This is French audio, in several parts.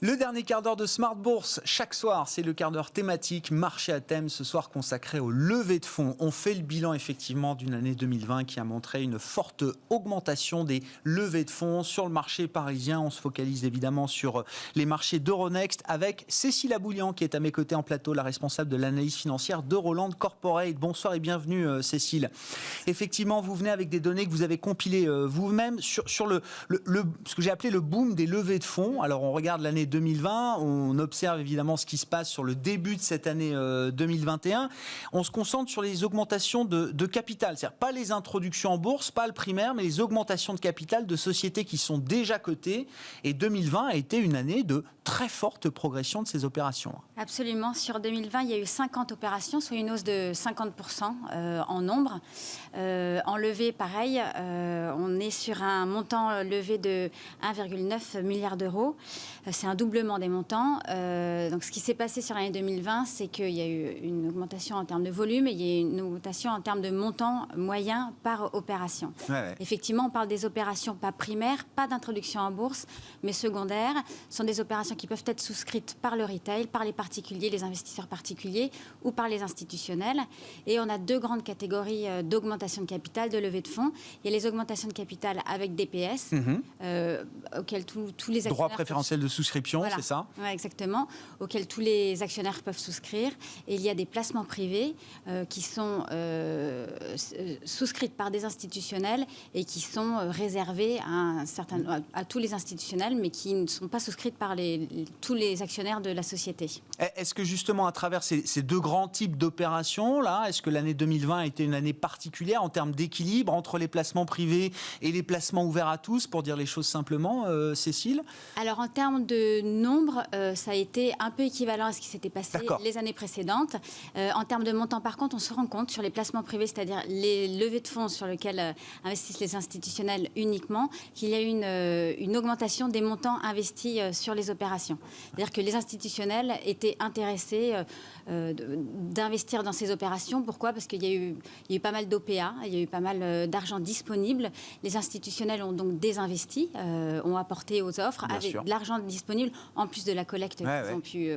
Le dernier quart d'heure de Smart Bourse, chaque soir, c'est le quart d'heure thématique, marché à thème, ce soir consacré aux levées de fonds. On fait le bilan effectivement d'une année 2020 qui a montré une forte augmentation des levées de fonds sur le marché parisien. On se focalise évidemment sur les marchés d'Euronext avec Cécile Aboulian qui est à mes côtés en plateau, la responsable de l'analyse financière de Roland Corporate. Bonsoir et bienvenue Cécile. Effectivement, vous venez avec des données que vous avez compilées vous-même sur ce que j'ai appelé le boom des levées de fonds. Alors on regarde l'année 2020, on observe évidemment ce qui se passe sur le début de cette année 2021. On se concentre sur les augmentations de capital, c'est-à-dire pas les introductions en bourse, pas le primaire, mais les augmentations de capital de sociétés qui sont déjà cotées. Et 2020 a été une année de très forte progression de ces opérations. Absolument. Sur 2020, il y a eu 50 opérations, soit une hausse de 50% en nombre. En levée, pareil, on est sur un montant levé de 1,9 milliard d'euros. C'est un doublement des montants. Donc, ce qui s'est passé sur l'année 2020, c'est qu'il y a eu une augmentation en termes de volume et il y a eu une augmentation en termes de montant moyen par opération. Ouais. Effectivement, on parle des opérations pas primaires, pas d'introduction en bourse, mais secondaires. Ce sont des opérations qui peuvent être souscrites par le retail, par les particuliers, les investisseurs particuliers ou par les institutionnels. Et on a deux grandes catégories d'augmentation de capital, de levée de fonds. Il y a les augmentations de capital avec DPS, auxquelles tous les actionnaires... Droit préférentiel de souscription, voilà. C'est ça? Oui, exactement, auxquels tous les actionnaires peuvent souscrire. Et il y a des placements privés qui sont souscrits par des institutionnels et qui sont réservés à tous les institutionnels, mais qui ne sont pas souscrits par tous les actionnaires de la société. Est-ce que justement, à travers ces deux grands types d'opérations, là, est-ce que l'année 2020 a été une année particulière en termes d'équilibre entre les placements privés et les placements ouverts à tous, pour dire les choses simplement, Cécile? Alors, en termes de nombre, ça a été un peu équivalent à ce qui s'était passé les années précédentes. En termes de montant, par contre, on se rend compte sur les placements privés, c'est-à-dire les levées de fonds sur lesquelles investissent les institutionnels uniquement, qu'il y a eu une augmentation des montants investis sur les opérations. C'est-à-dire que les institutionnels étaient intéressés d'investir dans ces opérations. Pourquoi? Parce qu'il y a eu pas mal d'OPA, il y a eu pas mal d'argent disponible. Les institutionnels ont donc désinvesti, ont apporté aux offres avec de l'argent disponible, en plus de la collecte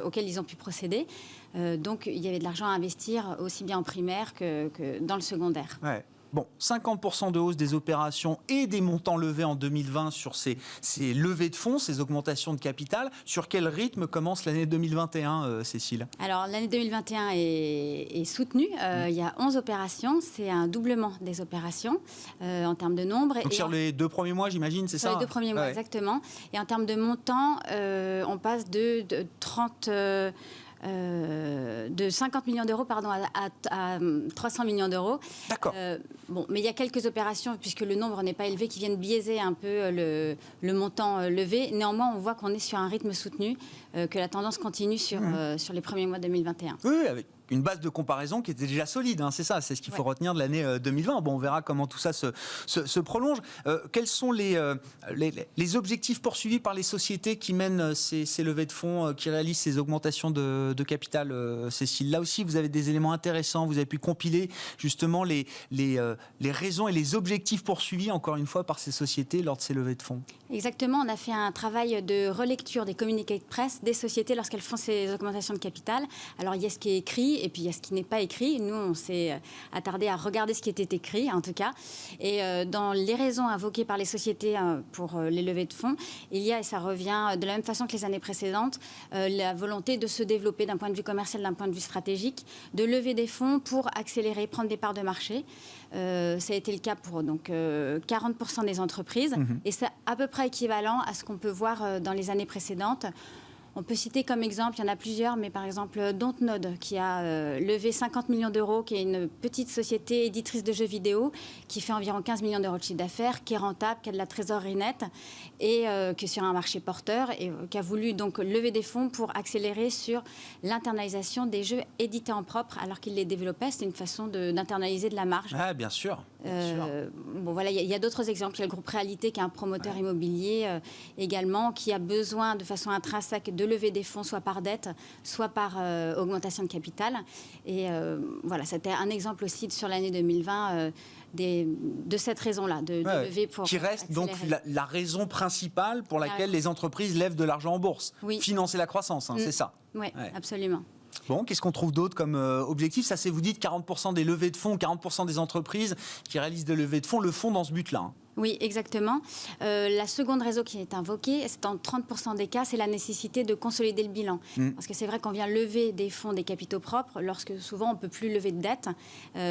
auquel ils ont pu procéder. Donc, il y avait de l'argent à investir aussi bien en primaire que dans le secondaire. Ouais. Bon, 50% de hausse des opérations et des montants levés en 2020 sur ces levées de fonds, ces augmentations de capital. Sur quel rythme commence l'année 2021, Cécile? Alors, l'année 2021 est soutenue. Il y a 11 opérations. C'est un doublement des opérations en termes de nombre. Donc, sur les 2 premiers mois, j'imagine, c'est ça? Sur les 2 premiers mois, exactement. Et en termes de montant, on passe de 50 millions d'euros à 300 millions d'euros. D'accord. Mais il y a quelques opérations, puisque le nombre n'est pas élevé, qui viennent biaiser un peu le montant levé. Néanmoins, on voit qu'on est sur un rythme soutenu, que la tendance continue sur les premiers mois 2021. Oui, avec une base de comparaison qui était déjà solide, hein, c'est ça, c'est ce qu'il faut retenir de l'année 2020. Bon, on verra comment tout ça se prolonge. Quels sont les objectifs poursuivis par les sociétés qui mènent ces levées de fonds, qui réalisent ces augmentations de capital, Cécile? Là aussi, vous avez des éléments intéressants, vous avez pu compiler justement les raisons et les objectifs poursuivis, encore une fois, par ces sociétés lors de ces levées de fonds. Exactement, on a fait un travail de relecture des communiqués de presse des sociétés lorsqu'elles font ces augmentations de capital. Alors, il y a ce qui est écrit, et puis il y a ce qui n'est pas écrit. Nous, on s'est attardé à regarder ce qui était écrit, en tout cas. Et dans les raisons invoquées par les sociétés pour les levées de fonds, il y a, et ça revient de la même façon que les années précédentes, la volonté de se développer d'un point de vue commercial, d'un point de vue stratégique, de lever des fonds pour accélérer, prendre des parts de marché. Ça a été le cas pour 40% des entreprises. Et c'est à peu près équivalent à ce qu'on peut voir dans les années précédentes. On peut citer comme exemple, il y en a plusieurs, mais par exemple Dontnod qui a levé 50 millions d'euros, qui est une petite société éditrice de jeux vidéo, qui fait environ 15 millions d'euros de chiffre d'affaires, qui est rentable, qui a de la trésorerie nette et qui est sur un marché porteur et qui a voulu donc lever des fonds pour accélérer sur l'internalisation des jeux édités en propre alors qu'il les développait. C'est une façon d'internaliser de la marge. Ah, bien sûr. Bon, voilà, il y a d'autres exemples. Il y a le groupe Réalité qui est un promoteur immobilier également, qui a besoin de façon intrinsèque de lever des fonds, soit par dette, soit par augmentation de capital. Et voilà, c'était un exemple aussi sur l'année 2020 de cette raison-là, de lever pour qui reste donc la raison principale pour laquelle les entreprises lèvent de l'argent en bourse. Financer la croissance, c'est ça. Oui, absolument. Bon, qu'est-ce qu'on trouve d'autre comme objectif? Ça, c'est, vous dites, 40% des levées de fonds, 40% des entreprises qui réalisent des levées de fonds le font dans ce but-là. Oui, exactement. La seconde raison qui est invoquée, c'est en 30% des cas, c'est la nécessité de consolider le bilan. Parce que c'est vrai qu'on vient lever des fonds, des capitaux propres, lorsque souvent on ne peut plus lever de dette.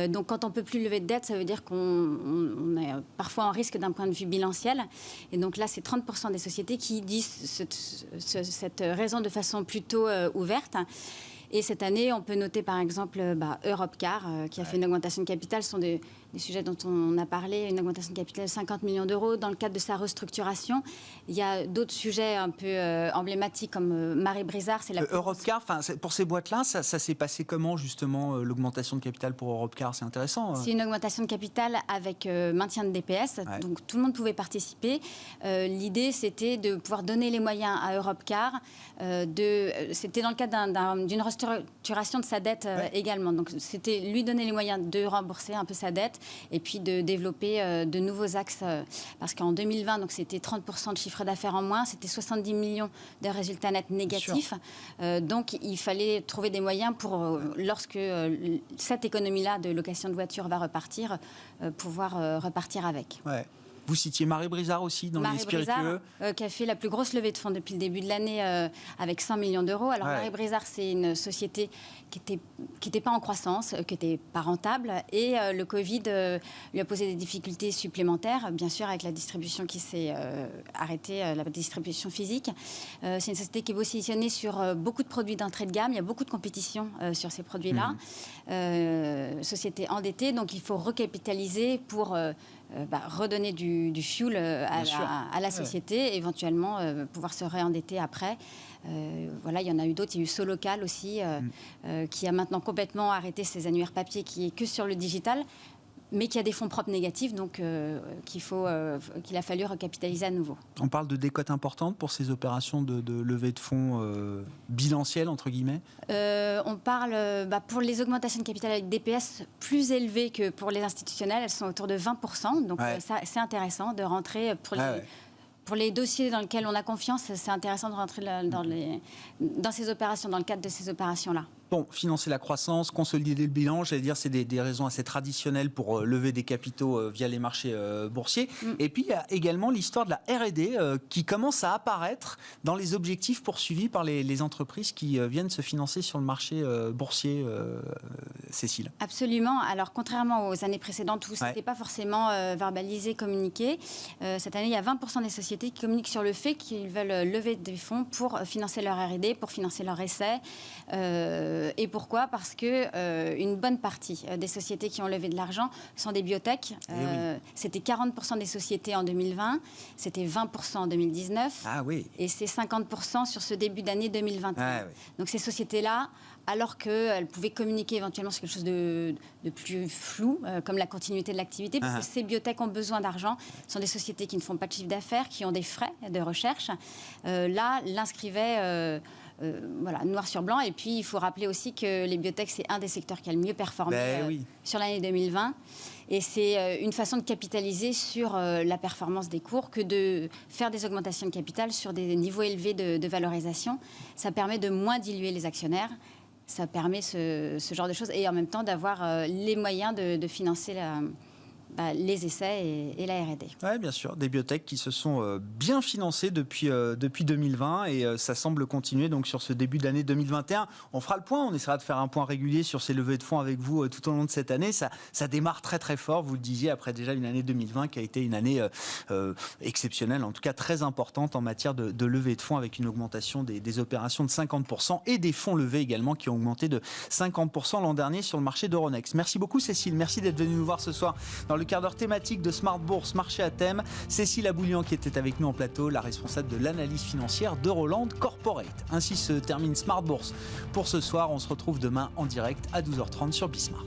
Donc quand on ne peut plus lever de dette, ça veut dire qu'on est parfois en risque d'un point de vue bilanciel. Et donc là, c'est 30% des sociétés qui disent cette raison de façon plutôt ouverte. Et cette année, on peut noter par exemple Europcar, qui a fait une augmentation de capital. Ce sont des sujets dont on a parlé, une augmentation de capital de 50 millions d'euros dans le cadre de sa restructuration. Il y a d'autres sujets un peu emblématiques comme Marie Brizard. Europcar, pour ces boîtes-là, ça s'est passé comment justement, l'augmentation de capital pour Europcar? C'est intéressant. C'est une augmentation de capital avec maintien de DPS, donc tout le monde pouvait participer. L'idée, c'était de pouvoir donner les moyens à Europcar. C'était dans le cadre d'une restructuration de sa dette également. Donc c'était lui donner les moyens de rembourser un peu sa dette et puis de développer de nouveaux axes. Parce qu'en 2020, donc c'était 30% de chiffre d'affaires en moins, c'était 70 millions de résultats nets négatifs. Donc il fallait trouver des moyens pour, lorsque cette économie-là de location de voitures va repartir, pouvoir repartir avec. Vous citiez Marie Brizard aussi dans les spiritueux. Marie Brizard, qui a fait la plus grosse levée de fonds depuis le début de l'année avec 100 millions d'euros. Alors Marie Brizard, c'est une société qui était pas en croissance, qui n'était pas rentable. Et le Covid lui a posé des difficultés supplémentaires, bien sûr, avec la distribution qui s'est arrêtée, la distribution physique. C'est une société qui est positionnée sur beaucoup de produits d'entrée de gamme. Il y a beaucoup de compétition sur ces produits-là. Société endettée, donc il faut recapitaliser pour redonner du fuel à la société, éventuellement pouvoir se réendetter après. Voilà, il y en a eu d'autres. Il y a eu Solocal aussi, qui a maintenant complètement arrêté ses annuaires papier, qui est que sur le digital, mais qui a des fonds propres négatifs, donc qu'il a fallu recapitaliser à nouveau. On parle de décotes importantes pour ces opérations de levée de fonds bilancielles, entre guillemets. On parle, pour les augmentations de capital avec DPS plus élevées que pour les institutionnels, elles sont autour de 20%, donc c'est intéressant de rentrer pour les dossiers dans lesquels on a confiance, c'est intéressant de rentrer dans ces opérations, dans le cadre de ces opérations-là. Bon, financer la croissance, consolider le bilan, j'allais dire, c'est des raisons assez traditionnelles pour lever des capitaux via les marchés boursiers. Et puis, il y a également l'histoire de la R&D qui commence à apparaître dans les objectifs poursuivis par les entreprises qui viennent se financer sur le marché boursier, Cécile. Absolument. Alors, contrairement aux années précédentes où ce n'était pas forcément verbalisé, communiqué, cette année, il y a 20% des sociétés qui communiquent sur le fait qu'ils veulent lever des fonds pour financer leur R&D, pour financer leur essai. Et pourquoi? Parce que une bonne partie des sociétés qui ont levé de l'argent sont des biotech. C'était 40% des sociétés en 2020, c'était 20% en 2019, et c'est 50% sur ce début d'année 2021. Donc ces sociétés-là, alors qu'elles pouvaient communiquer éventuellement sur quelque chose de plus flou, comme la continuité de l'activité, parce que ces biotech ont besoin d'argent, ce sont des sociétés qui ne font pas de chiffre d'affaires, qui ont des frais de recherche. Là, l'inscrivait... noir sur blanc. Et puis, il faut rappeler aussi que les biotech, c'est un des secteurs qui a le mieux performé sur l'année 2020. Et c'est une façon de capitaliser sur la performance des cours que de faire des augmentations de capital sur des niveaux élevés de valorisation. Ça permet de moins diluer les actionnaires. Ça permet ce genre de choses. Et en même temps, d'avoir les moyens de financer les essais et la R&D. Oui, bien sûr, des biotech qui se sont bien financées depuis 2020 et ça semble continuer donc sur ce début d'année 2021. On fera le point, on essaiera de faire un point régulier sur ces levées de fonds avec vous tout au long de cette année. Ça démarre très très fort, vous le disiez, après déjà une année 2020 qui a été une année exceptionnelle, en tout cas très importante en matière de levée de fonds avec une augmentation des opérations de 50% et des fonds levés également qui ont augmenté de 50% l'an dernier sur le marché d'Euronext. Merci beaucoup Cécile, merci d'être venue nous voir ce soir dans le quart d'heure thématique de Smart Bourse Marché à thème. Cécile Aboulian qui était avec nous en plateau, la responsable de l'analyse financière d'Euroland Corporate. Ainsi se termine Smart Bourse pour ce soir. On se retrouve demain en direct à 12h30 sur Bismart.